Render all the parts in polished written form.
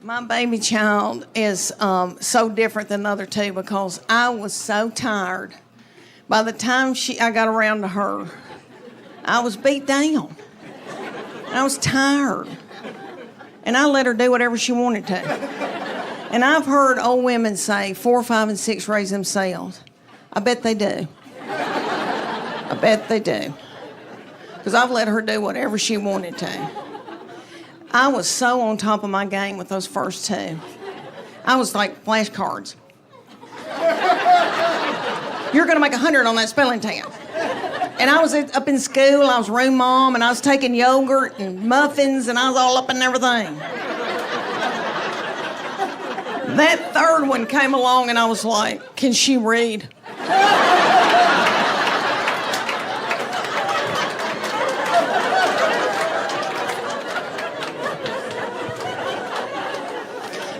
My baby child is so different than the other two because I was so tired. By the time I got around to her, I was beat down. And I was tired. And I let her do whatever she wanted to. And I've heard old women say 4, 5, and 6 raise themselves. I bet they do. I bet they do. Because I've let her do whatever she wanted to. I was so on top of my game with those first two. I was like flashcards. You're going to make 100 on that spelling test. And I was up in school, I was room mom, and I was taking yogurt and muffins, and I was all up in everything. That third one came along, and I was like, can she read?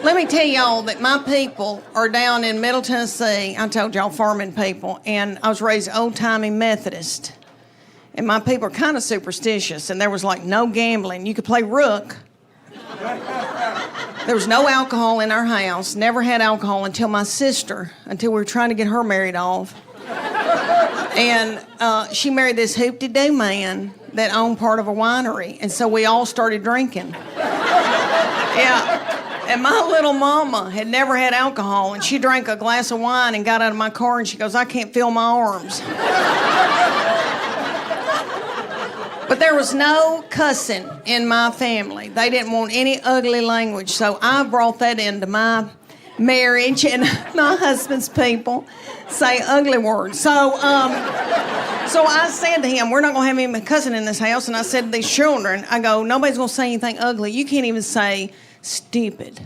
Let me tell y'all that my people are down in Middle Tennessee. I told y'all farming people, and I was raised old-timey Methodist. And my people are kind of superstitious, and there was like no gambling. You could play rook. There was no alcohol in our house. Never had alcohol until we were trying to get her married off. And she married this hoop-de-doo man that owned part of a winery, and so we all started drinking. Yeah. And my little mama had never had alcohol, and she drank a glass of wine and got out of my car, and she goes, I can't feel my arms. But there was no cussing in my family. They didn't want any ugly language, so I brought that into my marriage, and my husband's people say ugly words. So I said to him, we're not going to have any cussing in this house, and I said to these children, I go, nobody's going to say anything ugly. You can't even say stupid.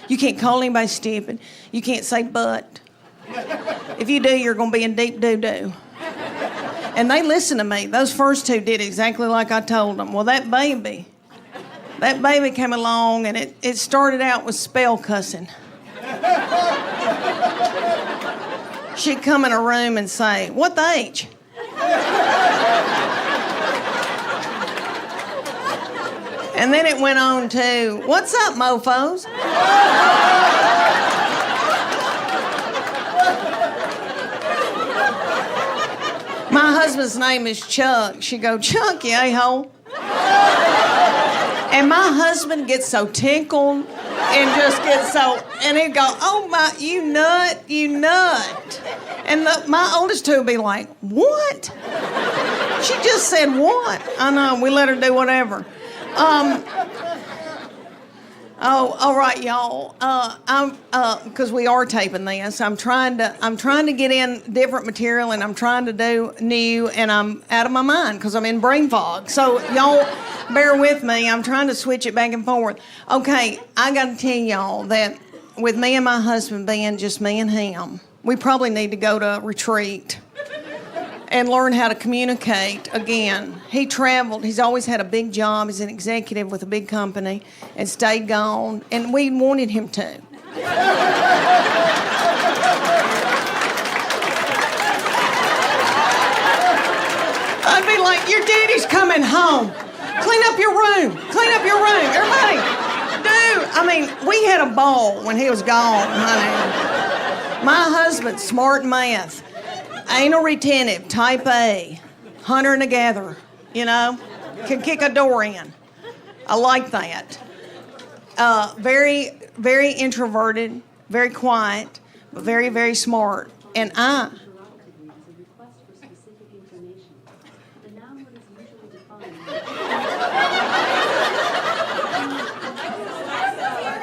You can't call anybody stupid. You can't say but. If you do, you're going to be in deep doo-doo. And they listened to me. Those first two did exactly like I told them. Well, that baby came along, and it started out with spell cussing. She'd come in a room and say, what the H? And then it went on to, what's up, mofos? My husband's name is Chuck. She go, Chuck, you a-hole. And my husband gets so tickled and just gets so, and he'd go, oh my, you nut. And my oldest two would be like, what? She just said what? I know, we let her do whatever. All right, y'all. Because we are taping this. I'm trying to get in different material, and I'm trying to do new, and I'm out of my mind because I'm in brain fog. So y'all, bear with me. I'm trying to switch it back and forth. Okay, I got to tell y'all that with me and my husband being just me and him, we probably need to go to a retreat and learn how to communicate again. He traveled. He's always had a big job. He's an executive with a big company and stayed gone, and we wanted him to. I'd be like, your daddy's coming home. Clean up your room. Clean up your room. Everybody, dude, I mean, we had a ball when he was gone, honey. My husband's smart in math. Anal retentive, type A, hunter and a gatherer, can kick a door in. I like that. Very, very introverted, very quiet, but very, very smart. And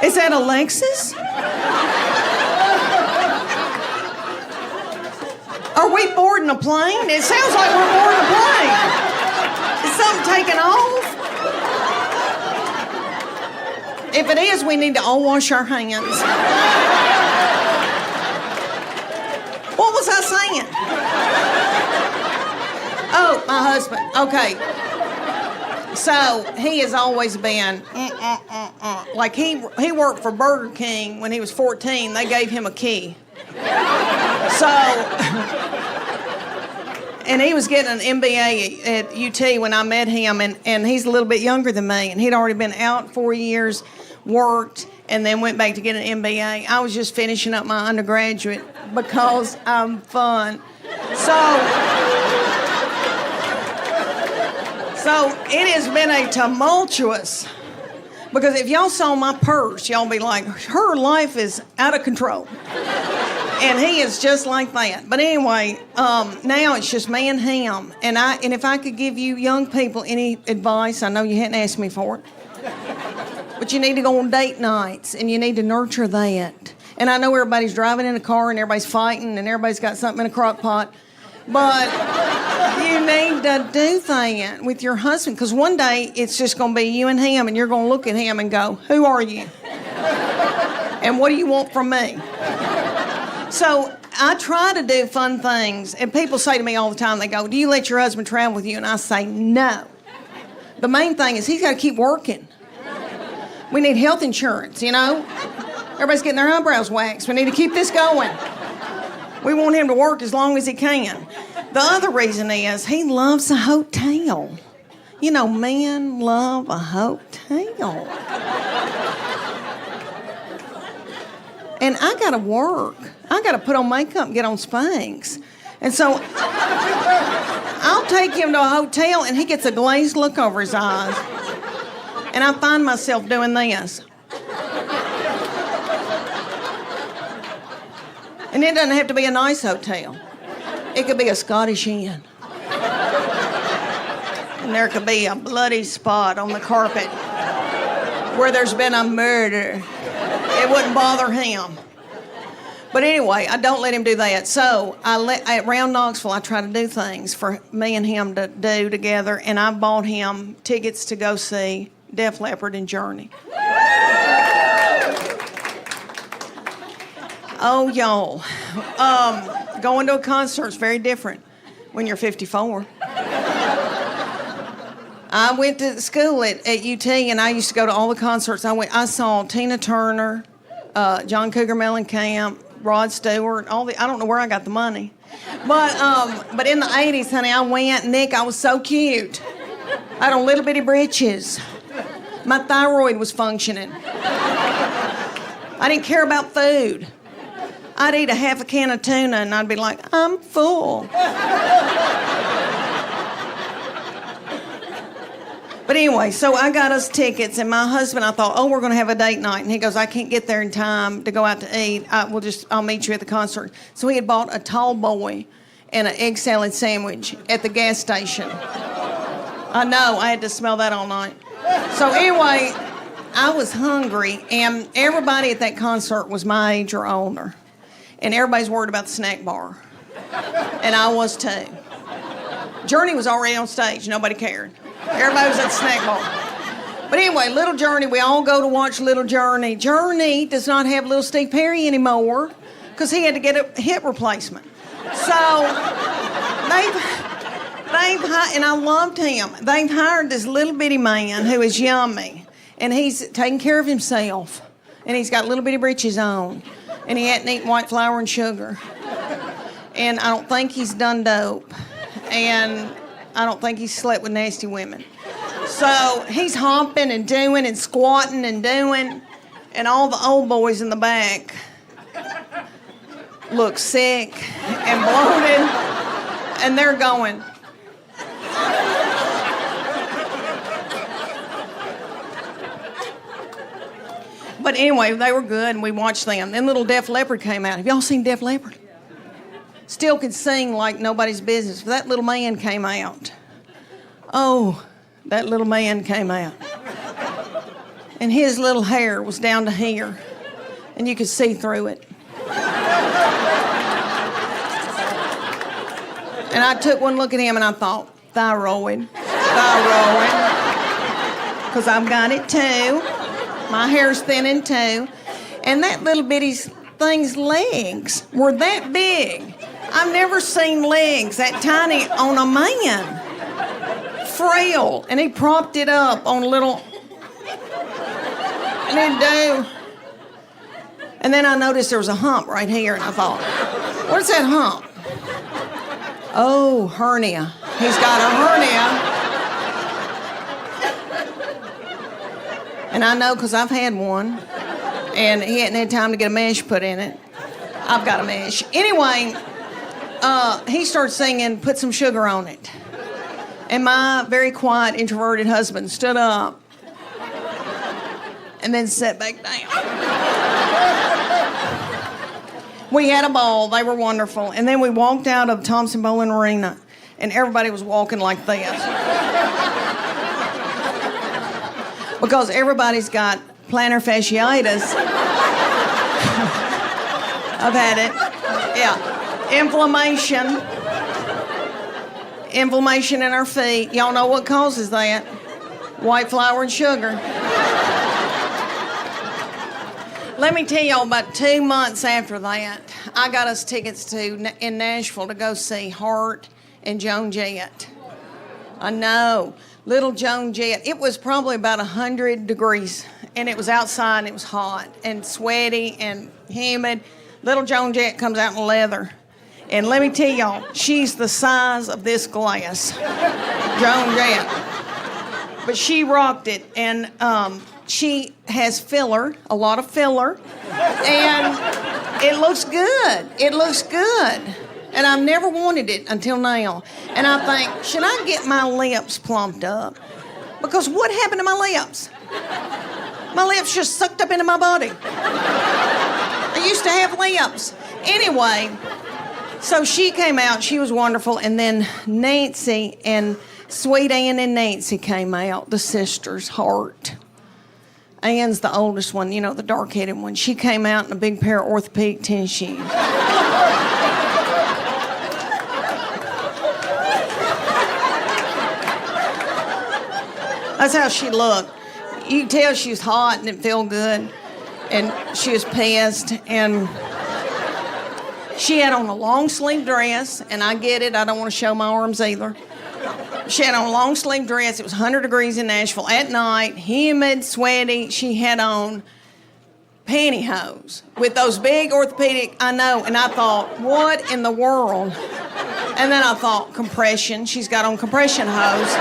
Is that Alexis? Are we boarding a plane? It sounds like we're boarding a plane. Is something taking off? If it is, we need to all wash our hands. What was I saying? Oh, my husband. Okay. So he has always been, like he worked for Burger King when he was 14. They gave him a key. So, and he was getting an MBA at UT when I met him, and he's a little bit younger than me, and he'd already been out 4 years, worked, and then went back to get an MBA. I was just finishing up my undergraduate because I'm fun. So it has been a tumultuous, because if y'all saw my purse, y'all be like, her life is out of control. And he is just like that. But anyway, now it's just me and him. And if I could give you young people any advice, I know you hadn't asked me for it, but you need to go on date nights, and you need to nurture that. And I know everybody's driving in a car, and everybody's fighting, and everybody's got something in a crock pot. But you need to do that with your husband, because one day it's just going to be you and him, and you're going to look at him and go, who are you? And what do you want from me? So I try to do fun things, and people say to me all the time, they go, do you let your husband travel with you? And I say, no. The main thing is he's got to keep working. We need health insurance, you know? Everybody's getting their eyebrows waxed. We need to keep this going. We want him to work as long as he can. The other reason is he loves a hotel. You know, men love a hotel. And I gotta work. I gotta put on makeup and get on Spanx. And so I'll take him to a hotel and he gets a glazed look over his eyes. And I find myself doing this. And it doesn't have to be a nice hotel. It could be a Scottish Inn. And there could be a bloody spot on the carpet where there's been a murder. It wouldn't bother him. But anyway, I don't let him do that. So around Knoxville, I try to do things for me and him to do together. And I bought him tickets to go see Def Leppard and Journey. Oh, y'all. Going to a concert is very different when you're 54. I went to school at UT, and I used to go to all the concerts. I saw Tina Turner, John Cougar Mellencamp, Rod Stewart, I don't know where I got the money. But in the 80s, honey, I went. Nick, I was so cute. I had on little bitty britches. My thyroid was functioning. I didn't care about food. I'd eat a half a can of tuna and I'd be like, I'm full. But anyway, so I got us tickets, and my husband, I thought, we're going to have a date night. And he goes, I can't get there in time to go out to eat. I'll meet you at the concert. So he had bought a tall boy and an egg salad sandwich at the gas station. I know, I had to smell that all night. So anyway, I was hungry, and everybody at that concert was my age or older. And everybody's worried about the snack bar. And I was too. Journey was already on stage. Nobody cared. Everybody was at the snack bar. But anyway, Little Journey, we all go to watch Little Journey. Journey does not have Little Steve Perry anymore because he had to get a hip replacement. So and I loved him. They've hired this little bitty man who is yummy, and he's taking care of himself, and he's got little bitty breeches on, and he hadn't eaten white flour and sugar, and I don't think he's done dope, and I don't think he's slept with nasty women. So he's hopping and doing and squatting and doing, and all the old boys in the back look sick and bloated, and they're going. But anyway, they were good, and we watched them. Then little Def Leppard came out. Have y'all seen Def Leppard? Still could sing like nobody's business. But that little man came out. Oh, that little man came out. And his little hair was down to here, and you could see through it. And I took one look at him, and I thought, thyroid. Because I've got it too. My hair's thinning too. And that little bitty thing's legs were that big. I've never seen legs that tiny on a man. Frail. And he propped it up on a little... And he'd do... And then I noticed there was a hump right here, and I thought, what's that hump? Oh, hernia. He's got a hernia. And I know because I've had one. And he hadn't had time to get a mesh put in it. I've got a mesh. Anyway, he started singing, "Put Some Sugar on It." And my very quiet, introverted husband stood up and then sat back down. We had a ball. They were wonderful. And then we walked out of Thompson Bowling Arena, and everybody was walking like this. Because everybody's got plantar fasciitis. I've had it. Yeah. Inflammation in our feet. Y'all know what causes that? White flour and sugar. Let me tell y'all, about 2 months after that, I got us tickets in Nashville to go see Hart and Joan Jett. I know. Little Joan Jett. It was probably about 100 degrees, and it was outside, and it was hot and sweaty and humid. Little Joan Jett comes out in leather. And let me tell y'all, she's the size of this glass. Joan Jett. But she rocked it, and she has filler, a lot of filler, and it looks good. It looks good. And I've never wanted it until now. And I think, should I get my lips plumped up? Because what happened to my lips? My lips just sucked up into my body. I used to have lips. Anyway, so she came out. She was wonderful. And then Nancy and Sweet Ann and Nancy came out, the sisters, Hart. Ann's the oldest one, you know, the dark-headed one. She came out in a big pair of orthopedic tennis shoes. That's how she looked. You could tell she was hot and it felt good. And she was pissed. And she had on a long-sleeve dress. And I get it. I don't want to show my arms either. She had on a long-sleeve dress. It was 100 degrees in Nashville at night. Humid, sweaty. She had on pantyhose with those big orthopedic, I know. And I thought, what in the world? And then I thought, compression. She's got on compression hose.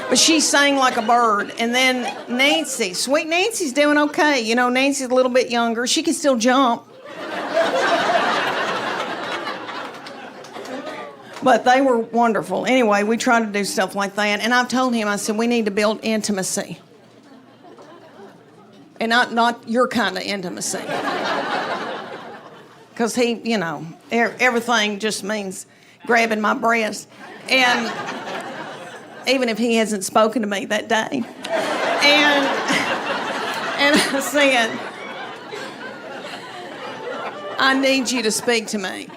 But she sang like a bird. And then Nancy, sweet Nancy's doing okay. You know, Nancy's a little bit younger. She can still jump. But they were wonderful. Anyway, we tried to do stuff like that. And I've told him, I said, we need to build intimacy. And not your kind of intimacy. Because he, you know, everything just means grabbing my breast. And even if he hasn't spoken to me that day. And I said, I need you to speak to me.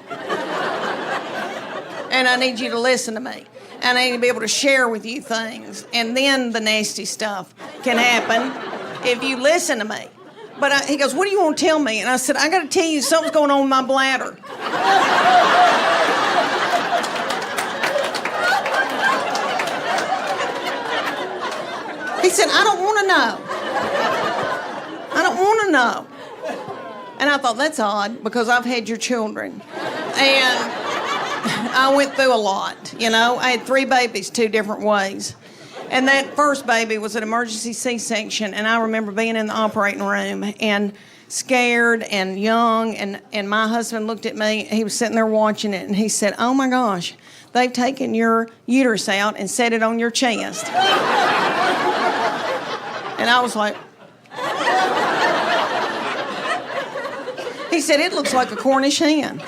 And I need you to listen to me. And I need to be able to share with you things. And then the nasty stuff can happen if you listen to me. But he goes, what do you want to tell me? And I said, I got to tell you something's going on with my bladder. He said, I don't want to know. I don't want to know. And I thought, that's odd, because I've had your children. And I went through a lot, you know. I had 3 babies 2 different ways. And that first baby was an emergency C-section, and I remember being in the operating room and scared and young, and my husband looked at me. He was sitting there watching it, and he said, oh, my gosh, they've taken your uterus out and set it on your chest. And I was like... He said, it looks like a Cornish hen.